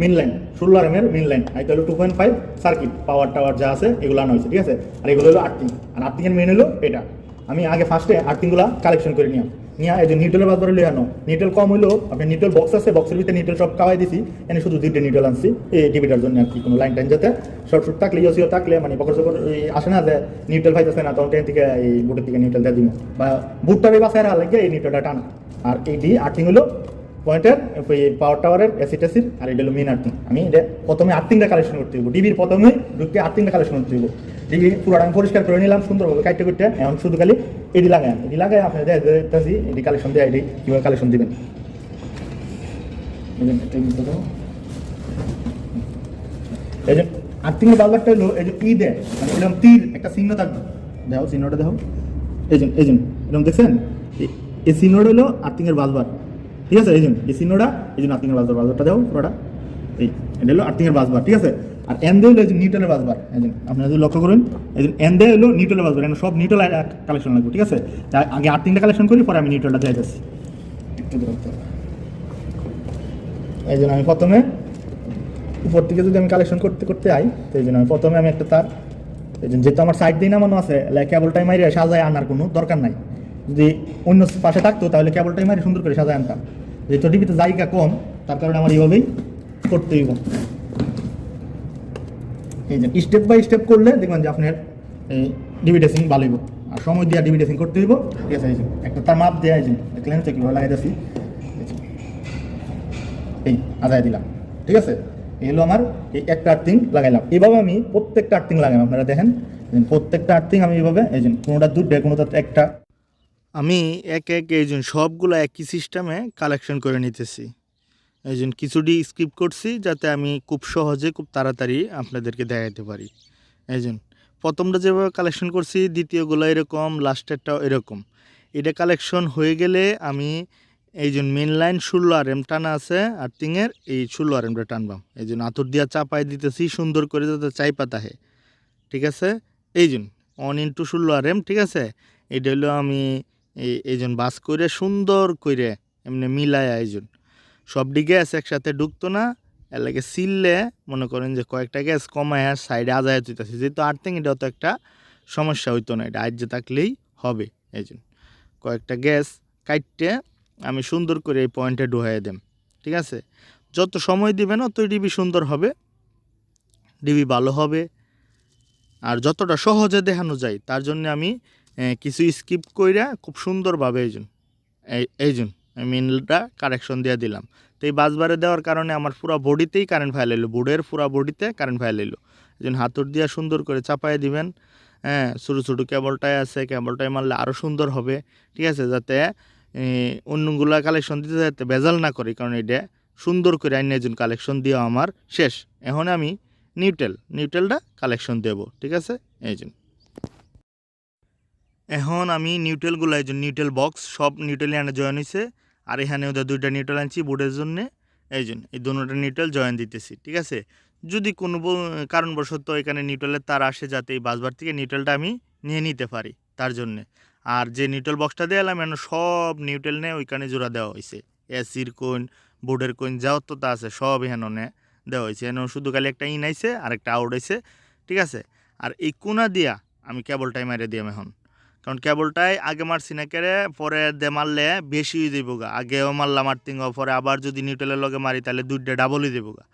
Main line 16 এর main line, এটা হলো 2.5 সার্কিট পাওয়ার টাওয়ার যা আছে এগুলো আনা হয়েছে, ঠিক আছে। আর এগুলো হলো আর্থিং, আর আর্থিং এর মেন হলো এটা। আমি আগে ফার্স্টে আর্থিংগুলো কালেকশন করে নিলাম, নিয়ে এই যে নিউট্রালের বাজারে লিয়ে আনো। নিউট্রাল কম হইলো, আপনি নিউট্রাল বক্স আছে, বক্সের ভিতরে নিউট্রাল সব কাওয়াই দিছি, এনে শুধু 2টা নিউট্রাল আনছি এই টিভিটার জন্য আর কি। কোনো লাইন টাইন যাতে শর্ট শর্ট থাকলে ইসিও থাকলে মানে বকর সকর আসে না যে নিউট্রাল পাইতেছে না, তখন ট্রেন থেকে এই বুটের থেকে নিউট্রাল দিয়ে দিব, বা বুটটারে বাসায় লাগে এই নিউট্রালটা টানা। আর এই ডি আর্থিং হলো পয়েন্টের পাওয়ার টাওয়ারের অ্যাসিড আর এটা হলো মেন আর্থিং। আমি এটা প্রথমে আর্থিংটা কালেকশন করতে হইব, ডিবির প্রথমে ঢুকতে আর্থিংটা কালেকশন করতে হইব। ডিবি পুরোটা আমি পরিষ্কার করে নিলাম সুন্দরভাবে কাটতে করতে, এখন শুধু খালি এডি লাগাই, এডি লাগাই আপনার দেখতেছি এডি কালেকশন দিয়ে এডি কীভাবে কালেকশন দিবেন। এই যে আর্থিংয়ের বাজারটা হলো এই যে ই দেয়, মানে এরকম তীর একটা চিহ্ন থাকবে, দেখো চিহ্নটা দেখো, এই যে এরকম দেখছেন, এই চিহ্নটা হলো আর্থিংয়ের বাজবার, ঠিক আছে। এই চিহ্নটা এই জন্য আর্থিংয়ের বাজবারটা দেখো পুরোটা, এই এটা হলো আর্থিংয়ের বাজবার, ঠিক আছে। আর এন দিয়ে হলো এই যে নিউট্রালের বাজবার, এই যে আপনারা যদি লক্ষ্য করুন, এই যে এন দিয়ে হলো নিউট্রালের বাজবার, এখানে সব নিউট্রাল কালেকশন লাগবে, ঠিক আছে। আগে আর্থিংটা কালেকশন করি, পরে আমি নিউট্রালটা দিয়ে যাচ্ছি। এই জন্য আমি প্রথমে উপর থেকে যদি আমি কালেকশন করতে করতে আই, তো এই জন্য আমি প্রথমে আমি একটা তার, এই জন্য যেহেতু আমার সাইড দিয়ে নামানো আছে, কেবলটাই মারি সাজায় আনার কোনো দরকার নাই। যদি অন্য পাশে থাকতো তাহলে কেবলটাই মারি সুন্দর করে সাজায় আনতাম, যেহেতু ডিবিতে জায়গা কম তার কারণে আমার এইভাবেই করতে হইব। এই যে স্টেপ বাই স্টেপ করলে দেখবেন যে আপনার এই ডিবি ড্রেসিং ভালো হইব, আর সময় দিয়ে ডিবি ড্রেসিং করতে হইব, ঠিক আছে। এই যে একটা তার মাপ দেওয়া, এই যে দেখলেন তো কীভাবে লাগাই যাচ্ছি, এই আদায় দিলাম, ঠিক আছে। এই হলো আমার এই একটা আর্থিং লাগাইলাম, এইভাবে আমি প্রত্যেকটা আর্থিং লাগাইলাম। আপনারা দেখেন প্রত্যেকটা আর্থিং আমি এইভাবে, এই যে কোনোটা দুটো কোনোটা একটা, আমি এক এক এই জন্য সবগুলো একই সিস্টেমে কালেকশন করে নিতেছি। এই জন্য কিছুটি স্কিপ করছি যাতে আমি খুব সহজে খুব তাড়াতাড়ি আপনাদেরকে দেখাতে পারি। এই জন্য প্রথমটা যেভাবে কালেকশন করছি, দ্বিতীয়গুলো এরকম, লাস্টেরটাও এরকম। এটা কালেকশন হয়ে গেলে আমি এই জন্য মেন লাইন 16 RM টানা আছে আর্থিংয়ের, এই 16 RMটা টানবাম। এই জন্য আতর দিয়া চাপাই দিতেছি সুন্দর করে যাতে চাই পাতা হে, ঠিক আছে। এই জন্য 1x16 RM, ঠিক আছে। এটা হলো আমি এই জন্য বাস করে সুন্দর করে এমনি মিলায়, এই জন্য সবটি গ্যাস একসাথে ঢুকতো না, এর লাগে সিললে মনে করেন যে কয়েকটা গ্যাস কমায় আর সাইডে আজায় তুইতেছে, যেহেতু আর্থিং এটা অত একটা সমস্যা হইতো না, এটা আজ্যে থাকলেই হবে। এই জন্য কয়েকটা গ্যাস কাটতে আমি সুন্দর করে এই পয়েন্টে ঢুকাই দেম, ঠিক আছে। যত সময় দিবেন অতই ডিবি সুন্দর হবে, ডিবি ভালো হবে। আর যতটা সহজে দেখানো যায় তার জন্য আমি কিছু স্কিপ কইরা খুব সুন্দরভাবে এই জন্য মিনটা কারেকশন দিয়ে দিলাম। তো এই বাসবারে দেওয়ার কারণে আমার পুরো বডিতেই কারেন্ট ফাইল এলো, বোর্ডের পুরো বডিতে কারেন্ট ফাইল এলো। এই জন্য হাতুর দিয়ে সুন্দর করে চাপাই দিবেন। হ্যাঁ, ছোটো ছোটো কেবলটাই আছে, কেবলটাই মারলে আরও সুন্দর হবে, ঠিক আছে। যাতে অন্যগুলা কালেকশন দিতে যাতে ভেজাল না করি, কারণ এটা সুন্দর করে আইন একজন কালেকশন দেওয়া আমার শেষ। এখন আমি নিউট্রালটা কালেকশন দেব, ঠিক আছে। এই জন্য এখন আমি নিউট্রালগুলো, এই জন্য নিউট্রাল বক্স সব নিউট্রাল এখানে জয়েন হয়েছে, আর এখানে ওদের 2টা নিউট্রাল আনছি বোর্ডের জন্যে। এই জন্য এই দুটো নিউট্রাল জয়েন দিতেছি, ঠিক আছে। যদি কোনো কারণবশত এখানে নিউট্রালের তার আসে, যাতে এই বাসবার থেকে নিউট্রালটা আমি নিয়ে নিতে পারি তার জন্যে। আর যে নিউট্রাল বক্সটা দিয়ে এলাম এখন সব নিউট্রাল নিয়ে ওইখানে জোড়া দেওয়া হয়েছে, এসির কোন বোর্ডের কোন যাওয়ার তো তা আছে সব এখানে দেওয়া হয়েছে। এখন শুধু খালি একটা ইন আইছে আর একটা আউট আইছে, ঠিক আছে। আর এই কোনা দিয়া আমি কেবলটাই মারে দিয়াম এখন, কারণ কেবলটাই আগে মারছি না কেড়ে, পরে মারলে বেশি হয়ে যাবো গা। আগেও মারলাম আর্থিং, পরে আবার যদি নিউট্রালের লগে মারি তাহলে 2টা ডাবল হয়ে যাবো গা।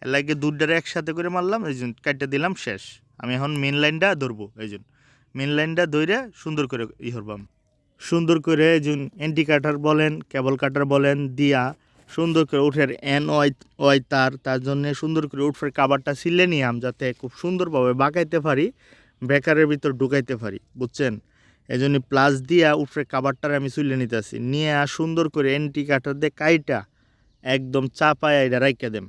এর লাগে 2টারে একসাথে করে মারলাম, এই জন্য কাটতে দিলাম শেষ। আমি এখন মেন লাইনটা ধরবো, এই জন্য মেন লাইনটা ধরে সুন্দর করে হরবাম, সুন্দর করে এই জন্য এন্টি কাটার বলেন কেবল কাটার বলেন দিয়া সুন্দর করে উঠের ওয়াই তার জন্য সুন্দর করে উঠফের কাবারটা সিলে নিয়াম, যাতে খুব সুন্দরভাবে বাঁকাইতে পারি, বেকারের ভিতর ঢুকাইতে পারি, বুঝছেন। এই জন্য প্লাস দিয়া উঠে কাবারটার আমি চুলে নিতেছি, নিয়ে সুন্দর করে এন্টি কাটার দিয়ে কাইটা একদম চাপায় এটা রাইখা দেম,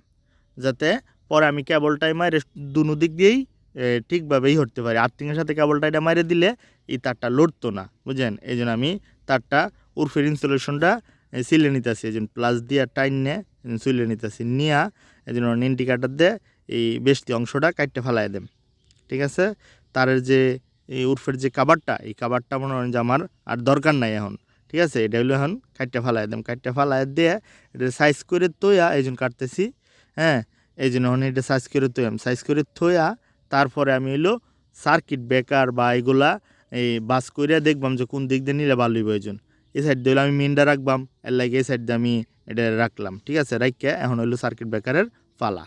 যাতে পরে আমি কেবলটাই মারে দুনো দিক দিয়েই ঠিকভাবেই হতে পারি। আর্থিংয়ের সাথে কেবলটা এটা মারে দিলে এই তারটা লড়তো না, বুঝলেন। এই জন্য আমি তারটা উরফের ইনস্টলেশনটা সিলে নিতেছি, এই জন্য প্লাস দিয়া টাইন নিয়ে চুলে নিতেছি, নিয়া এই জন্য এন্টি কাটার দিয়ে এই বেশি অংশটা কাটতে ফেলাই দেম, ঠিক আছে। তারের যে এই উরফের যে কাবারটা, এই কাবারটা মনে হয় যে আমার আর দরকার নাই এখন, ঠিক আছে। এটা হলো এখন কাটতে ফালাই দেম, কাটতে ফালাই দিয়ে এটা সাইজ করে তোয়া এই জন্য কাটতেছি। হ্যাঁ, এই জন্য এটা সাইজ করে থইয়াম, সাইজ করে থইয়া তারপরে আমি হইলো সার্কিট ব্রেকার বা এগুলা এই বাস কইরা দেখবাম যে কোন দিক দিয়ে নিলে ভালো হইব। এই জন্য এই সাইড দিয়ে আমি মেনটা রাখবাম, এর লাগে এই সাইড দিয়ে আমি এটা রাখলাম। ঠিক আছে, রাখিয়া এখন হইলো সার্কিট ব্রেকারের পালা।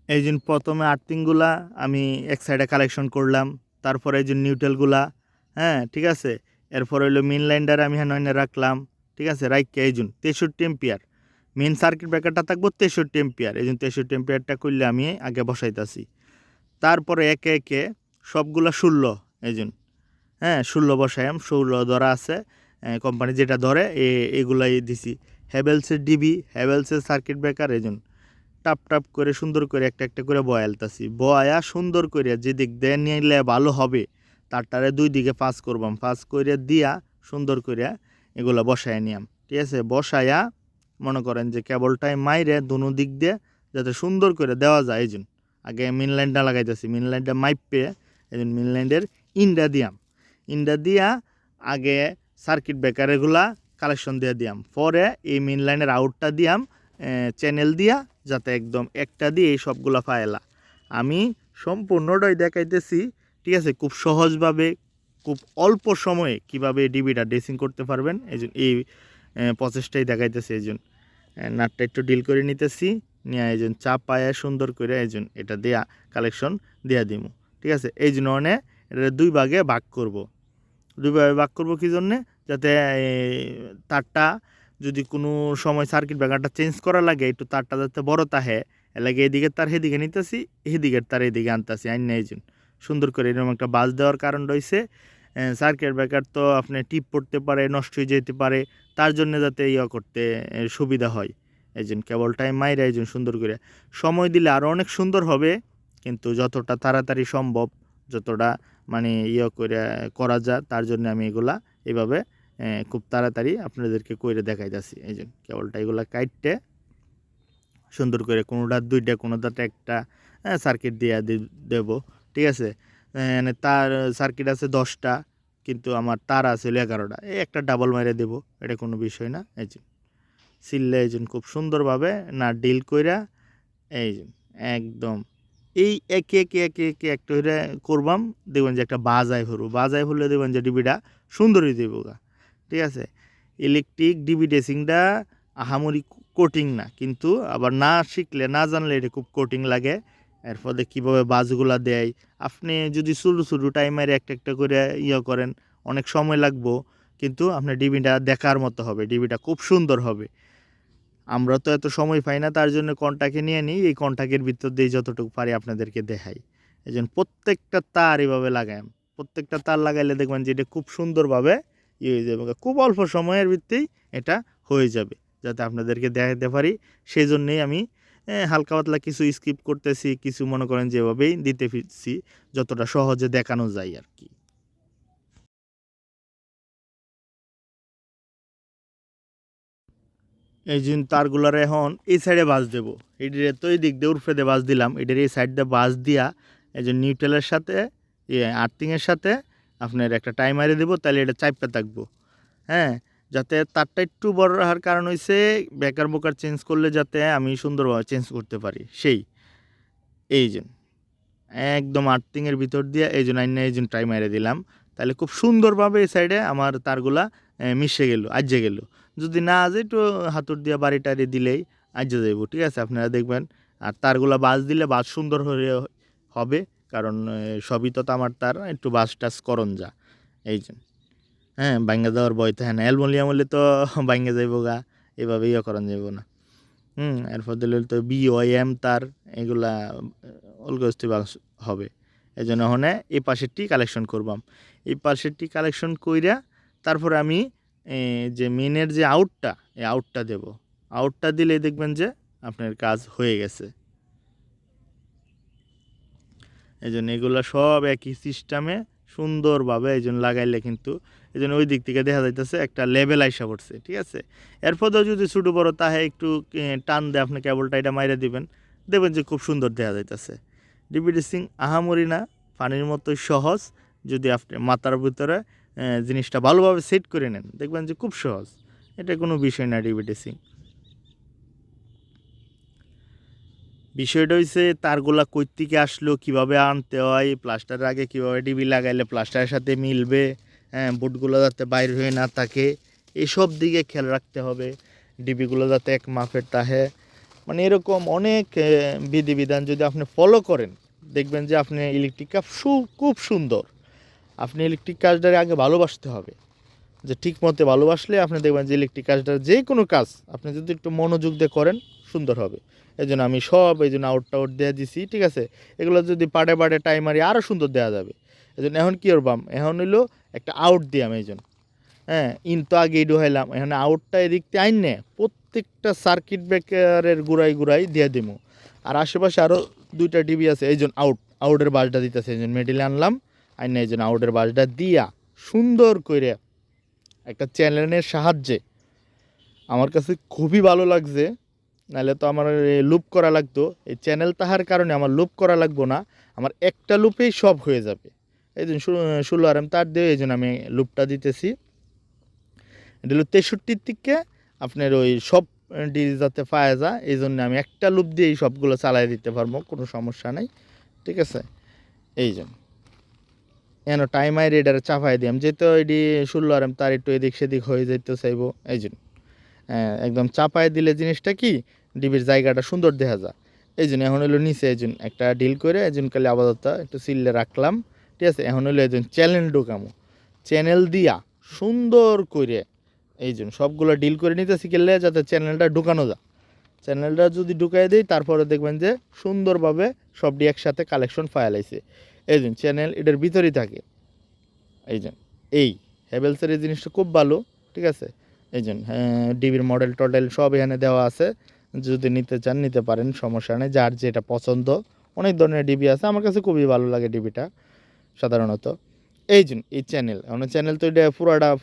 এই জন্য প্রথমে আর্থিংগুলা আমি এক সাইডে কালেকশন করলাম, তারপরে এই যে নিউট্রালগুলা, হ্যাঁ ঠিক আছে। এরপর হইলো মেন লাইনটার আমি হ্যাঁ রাখলাম। ঠিক আছে, রাখিয়া এই জন্য 63 এম্পিয়ার মেন সার্কিট ব্রেকারটা থাকবো 63 এম্পিয়ার। এই জন্য 63 এম্পিয়ারটা করলে আমি আগে বসাইতেছি। তারপরে একে একে সবগুলা 16, এই জন্য হ্যাঁ 16 বসাইম। 16 ধরা আছে, কোম্পানি যেটা ধরে এগুলাই দিছি। হ্যাভেলসের ডিবি, হ্যাভেলসের সার্কিট ব্রেকার। এই জন্য টাপ টাপ করে সুন্দর করে একটা একটা করে বয়ালতাছি। বয়া সুন্দর করে যে দিক দিয়ে নিলে ভালো হবে তারটারে দুই দিকে পাস করবাম, পাস করে দিয়া সুন্দর করে এগুলো বসায় নিয়াম। ঠিক আছে, বসায়া মনে করেন যে কেবলটাই মাইরে দুনো দিক দিয়ে যাতে সুন্দর করে দেওয়া যায়। এই জন্য আগে মেন লাইনটা লাগাইতেছি, মেন লাইনটা মাইপে এই জন্য মেন লাইনের ইন্ডা দিয়াম। ইন্ডা দিয়া আগে সার্কিট ব্রেকারগুলা কালেকশন দিয়ে দিয়াম, পরে এই মেন লাইনের আউটটা দিয়াম চ্যানেল দিয়া, যাতে একদম একটা দিয়ে এই সবগুলা ফায়লা। আমি সম্পূর্ণটাই দেখাইতেছি। ঠিক আছে, খুব সহজভাবে খুব অল্প সময়ে কিভাবে ডিবিটা ড্রেসিং করতে পারবেন এই জন্য এই প্রসেসটাই দেখাইতেছি। এই জন্য নাটটা একটু ডিল করে নিতেছি, নিয়ে এই জন্য চাপ পায়া সুন্দর করে এই জন্য এটা দেয়া কালেকশন দেওয়া দিব। ঠিক আছে, এই জন্য এটা দুই ভাগে ভাগ করব। দুই ভাগে ভাগ করব কী জন্যে, যাতে তারটা যদি কোনো সময় সার্কিট ব্রেকারটা চেঞ্জ করা লাগে একটু তারটা যাতে বড় তাহে, লাগে এদিকে তার সেদিকে নিতেছি, এদিকের তার এদিকে আনতেছি। আইন এই জন্য সুন্দর করে এরকম একটা বাস দেওয়ার কারণ রয়েছে। সার্কিট ব্রেকার তো আপনি টিপ পড়তে পারে, নষ্ট হয়ে যেতে পারে, তার জন্য যাতে করতে সুবিধা হয়। এই জন্য কেবলটাই মাইরা এই জন্য সুন্দর করে সময় দিলে আরও অনেক সুন্দর হবে, কিন্তু যতটা তাড়াতাড়ি সম্ভব, যতটা মানে করে করা যায়, তার জন্য আমি এগুলা এইভাবে খুব তাড়াতাড়ি আপনাদেরকে কইরে দেখাইতেছি। এই জন্য কেবলটা এগুলা কাটতে সুন্দর করে কোনোটা দুইটা কোনোটা একটা সার্কিট দিয়ে দেব। ঠিক আছে, মানে তার সার্কিট আছে 10টা, কিন্তু আমার তার আছে 11টা, এই একটা ডাবল মাইরে দেব, এটা কোনো বিষয় না। এই জন্য সিললে এই জন্য খুব সুন্দরভাবে না ডিল কইরা এই জন্য একদম এই একে একে একে একে একটা করে করবাম, দেখবেন যে একটা বাজায় হলে দেখবেন যে ডিবিটা সুন্দরই দেব গা। ঠিক আছে, ইলেকট্রিক ডিবি ড্রেসিংটা আহামরি কোটিং না, কিন্তু আবার না শিখলে না জানলে এটা খুব কোটিং লাগে। এর ফলে কীভাবে বাজগুলা দেয়, আপনি যদি ছোটো টাইমের একটা একটা করে করেন অনেক সময় লাগবো, কিন্তু আপনার ডিবিটা দেখার মতো হবে, ডিবিটা খুব সুন্দর হবে। আমরা তো এত সময় পাই না, তার জন্য কন্টাক্টে নিয়ে নিই, এই কন্টাক্টের ভিতর দিয়ে যতটুকু পারি আপনাদেরকে দেখাই। এই জন্য প্রত্যেকটা তার এভাবে লাগাই, প্রত্যেকটা তার লাগাইলে দেখবেন যে এটা খুব সুন্দরভাবে হয়ে যাবে, খুব অল্প সময়ের ভিত্তিতেই এটা হয়ে যাবে, যাতে আপনাদেরকে দেখাতে পারি। সেই জন্যেই আমি হালকা পাতলা কিছু স্কিপ করতেছি, কিছু মনে করেন যেভাবেই দিতে ফিরছি, যতটা সহজে দেখানো যায় আর কি। এই জন্য তারগুলার এখন এই সাইডে বাস দেবো, এটির তো এই দিক দিয়ে উর্ফে দিয়ে বাস দিলাম, এটির এই সাইড দিয়ে বাস দিয়া এই যে নিউট্রালের সাথে আর্থিংয়ের সাথে আপনার একটা টাইমারে দেবো, তাহলে এটা চাইপটা থাকবো। হ্যাঁ, যাতে তারটা একটু বড় রাখার কারণ হয়েছে বেকার বোকার চেঞ্জ করলে যাতে আমি সুন্দরভাবে চেঞ্জ করতে পারি, সেই এই জন্য একদম আর্থিংয়ের ভিতর দিয়ে এই জন্য এই জন্য টাইমারে দিলাম, তাহলে খুব সুন্দরভাবে এই সাইডে আমার তারগুলা মিশে গেল, আজ্জে গেল। যদি না আজে একটু হাতুর দিয়ে বাড়ি টাড়ি দিলেই আজ্জে যাইব। ঠিক আছে, আপনারা দেখবেন। আর তারগুলা বাস দিলে বাস সুন্দর হয়ে হবে, কারণ সবই তো আমার তার একটু বাস টাস করণ যা, এই জন্য হ্যাঁ ভাঙ্গা যাওয়ার ভয় থাকে না। অ্যালুমিনিয়াম হলে তো ভাঙ্গে যাইব গা, এভাবে করান যাইব না। এরপর দিলে তো BOM তার এগুলা অলগস্তি বাস হবে। এই জন্য ওখানে এই পাশেরটি কালেকশন করবাম, এই পাশেরটি কালেকশন কইরা তারপরে আমি যে মেনের যে আউটটা, এই আউটটা দেব। আউটটা দিলে দেখবেন যে আপনার কাজ হয়ে গেছে। এই জন্য এগুলো সব একই সিস্টেমে সুন্দরভাবে এই জন্য লাগাইলে কিন্তু এই জন্য ওই দিক থেকে দেখা যাইতেছে একটা লেভেল আইসা পড়ছে। ঠিক আছে, এরপরেও যদি ছোটো বড়ো তাহে একটু টান দিয়ে আপনি কেবলটা এটা মাইরে দিবেন, দেখবেন যে খুব সুন্দর দেখা যাইতেছে। ডিবি ড্রেসিং আহামরি না, পানির মতোই সহজ। যদি আপনি মাথার ভিতরে জিনিসটা ভালোভাবে সেট করে নেন, দেখবেন যে খুব সহজ, এটা কোনো বিষয় না ডিবি ড্রেসিং। বিষয়টা হইছে তারগুলা কই থেকে আসলো, কিভাবে আনতে হয়, প্লাস্টারের আগে কিভাবে ডিবি লাগাইলে প্লাস্টারের সাথে মিলবে, হ্যাঁ, বুটগুলো যাতে বাইর হয়ে না থাকে, এসব দিকে খেয়াল রাখতে হবে। ডিবিগুলো যাতে এক মাপের তাহে, মানে এরকম অনেক বিধিবিধান যদি আপনি ফলো করেন, দেখবেন যে আপনি ইলেকট্রিক কাজ খুব সুন্দর। আপনি ইলেকট্রিক কাজটারে আগে ভালোবাসতে হবে, যে ঠিক মতে ভালোবাসলে আপনি দেখবেন যে ইলেকট্রিক কাজটা যে কোনো কাজ আপনি যদি একটু মনোযোগ দিয়ে করেন সুন্দর হবে। এই জন্য আমি সব এই জন্য আউট দিয়ে দিছি, ঠিক আছে। এগুলো যদি পাড়ে পাড়ে টাইমারি আরও সুন্দর দেওয়া যাবে। এই জন্য এখন কী করবাম, এখন হইলো একটা আউট দিয়াম এই জন্য, হ্যাঁ, ইন তো আগেই ঢুকাইলাম, এখন আউটটা এদিক দিয়ে আইন নে প্রত্যেকটা সার্কিট ব্রেকারের গুড়াই দিয়ে দিমু। আর আশেপাশে আরও 2টা ডিবি আছে, এই জন্য আউটের বাসটা দিতেছে, এই জন্য মেডিলে আনলাম আইন না, এই জন্য আউটের বাসটা দিয়া সুন্দর করে একটা চ্যানেলের সাহায্যে, আমার কাছে খুবই ভালো লাগছে। নাহলে তো আমার লুপ করা লাগতো, এই চ্যানেল তাহার কারণে আমার লুপ করা লাগবো না, আমার একটা লুপেই সব হয়ে যাবে। এই জন্য 16 RM তার দিয়ে এই জন্য আমি লুপটা দিতেছি। এটা হলো 63 থেকে আপনার ওই সব যাতে পাওয়া যায়, এই জন্য আমি একটা লুপ দিয়েই সবগুলো চালাই দিতে পারবো, কোনো সমস্যা নেই, ঠিক আছে। এই জন্য এন টাইমাই রেডারে চাপাই দিলাম, যেহেতু এটি 16 RM তার একটু এদিক সেদিক হয়ে যেতে চাইবো, এই জন্য একদম চাপাই দিলে জিনিসটা কি ডিবির জায়গাটা সুন্দর দেখা যায়। এই জন্য এখন হলো নিচে এই জন্য একটা ডিল করে এই জন্য কালে আপাতত একটু সিললে রাখলাম, ঠিক আছে। এখন হলো এই জন্য চ্যানেল ঢুকামো, চ্যানেল দিয়া সুন্দর করে এই জন্য সবগুলো ডিল করে নিতেছি গেলে যাতে চ্যানেলটা ঢুকানো যায়। চ্যানেলটা যদি ঢুকাই দিই তারপরে দেখবেন যে সুন্দরভাবে সবটি একসাথে কালেকশন ফাইল আইছে। এই জন্য চ্যানেল এটার ভিতরেই থাকে। এই জন্য এই হ্যাভেলসের এই জিনিসটা খুব ভালো, ঠিক আছে। এই জন্য ডিবির মডেল টডেল সব এখানে দেওয়া আছে, যদি নিতে চান নিতে পারেন, সমস্যা নেই, যার যেটা পছন্দ। অনেক ধরনের ডিবি আছে, আমার কাছে খুবই ভালো লাগে ডিবিটা সাধারণত। এই জন্য এই চ্যানেল তো এটা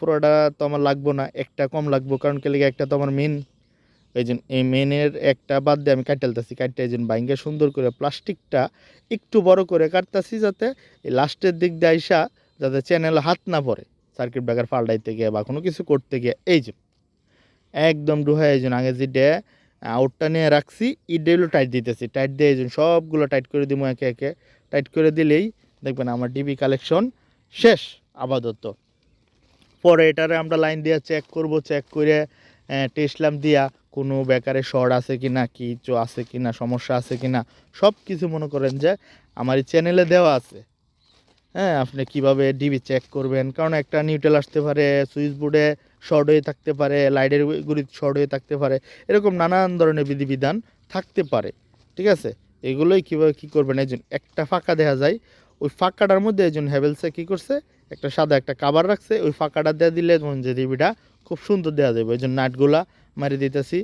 পুরাটা তো আমার লাগবো না, একটা কম লাগবো, কারণ কে লেগে একটা তো আমার মেন। এই জন্য এই মেনের একটা বাদ দিয়ে আমি কাটতেছি, কাটতে এই জন্য বাইঙ্গে সুন্দর করে প্লাস্টিকটা একটু বড় করে কাটতেছি, যাতে এই লাস্টের দিক দিয়ে আইসা যাতে চ্যানেল হাত না পড়ে সার্কিট ব্রেকার পাল্টাইতে গিয়ে বা কোনো কিছু করতে গিয়ে। এই যে একদম ডুহাই, এই জন্য আগে যেটা আউটটা নিয়ে রাখছি ইডেগুলো টাইট দিতেছি, টাইট দিয়ে এই জন্য সবগুলো টাইট করে দিব একে একে। টাইট করে দিলেই দেখবেন আমার ডিবি কালেকশন শেষ আপাতত। পরে এটারে আমরা লাইন দিয়ে চেক করব, চেক করে টেস্ট ল্যাম্প দিয়া কোনো বেকারে শর্ট আছে কি না, কিছু আছে কি না, সমস্যা আছে কি না, সব কিছু মনে করেন যে আমার এই চ্যানেলে দেওয়া আছে। হ্যাঁ, আপনি কিভাবে ডিবি চেক করবেন, কারণ একটা নিউট্রাল আসতে পারে, সুইচ বোর্ডে শর্ট হয়ে থাকতে পারে, লাইটের গুলি শর্ট হয়ে থাকতে পারে, এরকম নানান ধরনের বিধিবিধান থাকতে পারে, ঠিক আছে। এগুলোই কীভাবে কী করবেন, এই জন্য একটা ফাঁকা দেখা যায়, ওই ফাঁকাটার মধ্যে এই জন্য হ্যাভেলসে কী করছে একটা সাদা একটা কাবার রাখছে, ওই ফাঁকাটা দিয়ে দিলে তখন যে ডিবিটা খুব সুন্দর দেওয়া যাবে। এই জন্য নাটগুলা মারি দিতেছি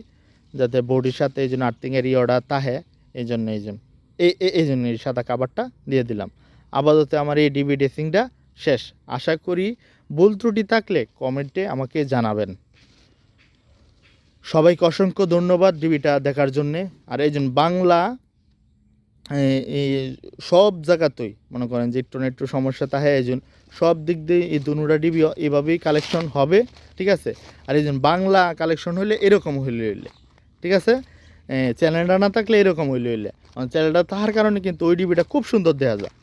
যাতে বডির সাথে এই জন্য আর্থিংয়ের ইয়েটা তাহে, এই জন্য এই জন্য এই সাদা কাবারটা দিয়ে দিলাম। আপাতত আমার এই ডিবি ড্রেসিংটা শেষ। আশা করি ভুল ত্রুটি থাকলে কমেন্টে আমাকে জানাবেন। সবাইকে অসংখ্য ধন্যবাদ ডিবিটা দেখার জন্যে। আর এই জন্য বাংলা এই সব জায়গাতেই মনে করেন যে একটু না একটু সমস্যা থাকে, এই জন্য সব দিক দিয়ে এই দুটা ডিবি এভাবেই কালেকশন হবে, ঠিক আছে। আর এই জন্য বাংলা কালেকশন হইলে এরকম হইলে ঠিক আছে, চ্যানেলটা না থাকলে এরকম হইলে চ্যানেলটা থাকার কারণে কিন্তু ওই ডিবিটা খুব সুন্দর দেখা যায়।